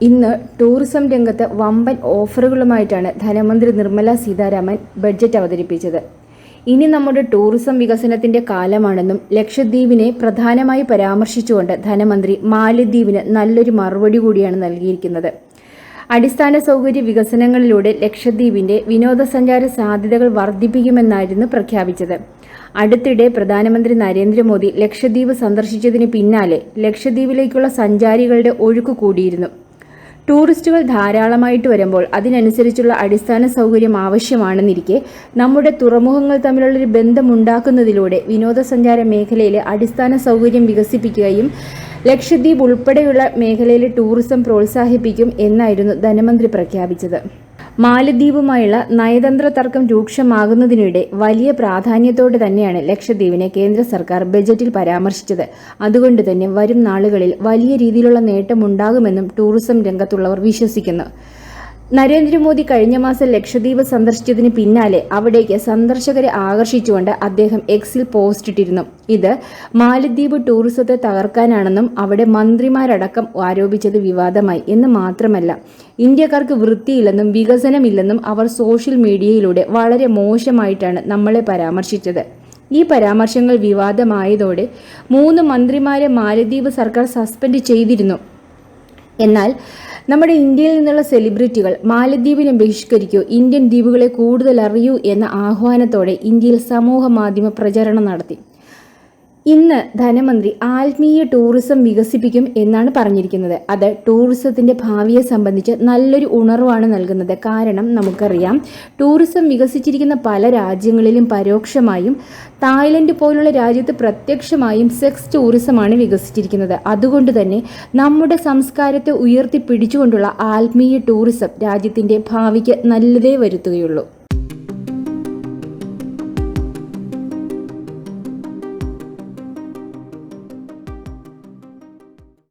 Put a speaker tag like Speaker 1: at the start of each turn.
Speaker 1: ഇന്ന് ടൂറിസം രംഗത്ത് വമ്പൻ ഓഫറുകളുമായിട്ടാണ് ധനമന്ത്രി നിർമ്മല സീതാരാമൻ ബഡ്ജറ്റ് അവതരിപ്പിച്ചത്. ഇനി നമ്മുടെ ടൂറിസം വികസനത്തിന്റെ കാലമാണെന്നും ലക്ഷദ്വീപിനെ പ്രധാനമായി പരാമർശിച്ചുകൊണ്ട് ധനമന്ത്രി മാലദ്വീപിന് നല്ലൊരു മറുപടി കൂടിയാണ് നൽകിയിരിക്കുന്നത്. അടിസ്ഥാന സൗകര്യ വികസനങ്ങളിലൂടെ ലക്ഷദ്വീപിന്റെ വിനോദസഞ്ചാര സാധ്യതകൾ വർദ്ധിപ്പിക്കുമെന്നായിരുന്നു പ്രഖ്യാപിച്ചത്. അടുത്തിടെ പ്രധാനമന്ത്രി നരേന്ദ്രമോദി ലക്ഷദ്വീപ് സന്ദർശിച്ചതിന് പിന്നാലെ ലക്ഷദ്വീപിലേക്കുള്ള സഞ്ചാരികളുടെ ഒഴുക്ക് കൂടിയിരുന്നു. ടൂറിസ്റ്റുകൾ ധാരാളമായിട്ട് വരുമ്പോൾ അതിനനുസരിച്ചുള്ള അടിസ്ഥാന സൗകര്യം ആവശ്യമാണെന്നിരിക്കെ നമ്മുടെ തുറമുഖങ്ങൾ തമ്മിലുള്ളൊരു ബന്ധമുണ്ടാക്കുന്നതിലൂടെ വിനോദസഞ്ചാര മേഖലയിലെ അടിസ്ഥാന സൗകര്യം വികസിപ്പിക്കുകയും ലക്ഷദ്വീപ് ഉൾപ്പെടെയുള്ള മേഖലയിലെ ടൂറിസം പ്രോത്സാഹിപ്പിക്കും എന്നായിരുന്നു ധനമന്ത്രി പ്രഖ്യാപിച്ചത്. മാലദ്വീപുമായുള്ള നയതന്ത്ര തർക്കം രൂക്ഷമാകുന്നതിനിടെ വലിയ പ്രാധാന്യത്തോടെ തന്നെയാണ് ലക്ഷദ്വീപിനെ കേന്ദ്ര സർക്കാർ ബജറ്റിൽ പരാമർശിച്ചത്. അതുകൊണ്ട് തന്നെ വരും നാളുകളിൽ വലിയ രീതിയിലുള്ള നേട്ടമുണ്ടാകുമെന്നും ടൂറിസം രംഗത്തുള്ളവർ വിശ്വസിക്കുന്നു. നരേന്ദ്രമോദി കഴിഞ്ഞ മാസം ലക്ഷദ്വീപ് സന്ദർശിച്ചതിന് പിന്നാലെ അവിടേക്ക് സന്ദർശകരെ ആകർഷിച്ചുകൊണ്ട് അദ്ദേഹം എക്സിൽ പോസ്റ്റ് ഇട്ടിരുന്നു. ഇത് മാലദ്വീപ് ടൂറിസത്തെ തകർക്കാനാണെന്നും അവിടെ മന്ത്രിമാരടക്കം ആരോപിച്ചത് വിവാദമായി. എന്ന് മാത്രമല്ല, ഇന്ത്യക്കാർക്ക് വൃത്തിയില്ലെന്നും വികസനമില്ലെന്നും അവർ സോഷ്യൽ മീഡിയയിലൂടെ വളരെ മോശമായിട്ടാണ് നമ്മളെ പരാമർശിച്ചത്. ഈ പരാമർശങ്ങൾ വിവാദമായതോടെ 3 മന്ത്രിമാരെ മാലദ്വീപ് സർക്കാർ സസ്പെൻഡ് ചെയ്തിരുന്നു. എന്നാൽ നമ്മുടെ ഇന്ത്യയിൽ നിന്നുള്ള സെലിബ്രിറ്റികൾ മാലദ്വീപിനെ ബഹിഷ്കരിക്കൂ, ഇന്ത്യൻ ദ്വീപുകളെ കൂടുതൽ അറിയൂ എന്ന ആഹ്വാനത്തോടെ ഇന്ത്യയിൽ സമൂഹ മാധ്യമ പ്രചരണം നടത്തി. ഇന്ന് ധനമന്ത്രി ആത്മീയ ടൂറിസം വികസിപ്പിക്കും എന്നാണ് പറഞ്ഞിരിക്കുന്നത്. അത് ടൂറിസത്തിന്റെ ഭാവിയെ സംബന്ധിച്ച് നല്ലൊരു ഉണർവാണ് നൽകുന്നത്. കാരണം നമുക്കറിയാം, ടൂറിസം വികസിച്ചിരിക്കുന്ന പല രാജ്യങ്ങളിലും പരോക്ഷമായും തായ്ലൻഡ് പോലുള്ള രാജ്യത്ത് പ്രത്യക്ഷമായും സെക്സ് ടൂറിസമാണ് വികസിച്ചിരിക്കുന്നത്. അതുകൊണ്ട് തന്നെ നമ്മുടെ സംസ്കാരത്തെ ഉയർത്തിപ്പിടിച്ചുകൊണ്ടുള്ള ആത്മീയ ടൂറിസം രാജ്യത്തിന്റെ ഭാവിക്ക് നല്ലതേ വരുത്തുകയുള്ളൂ.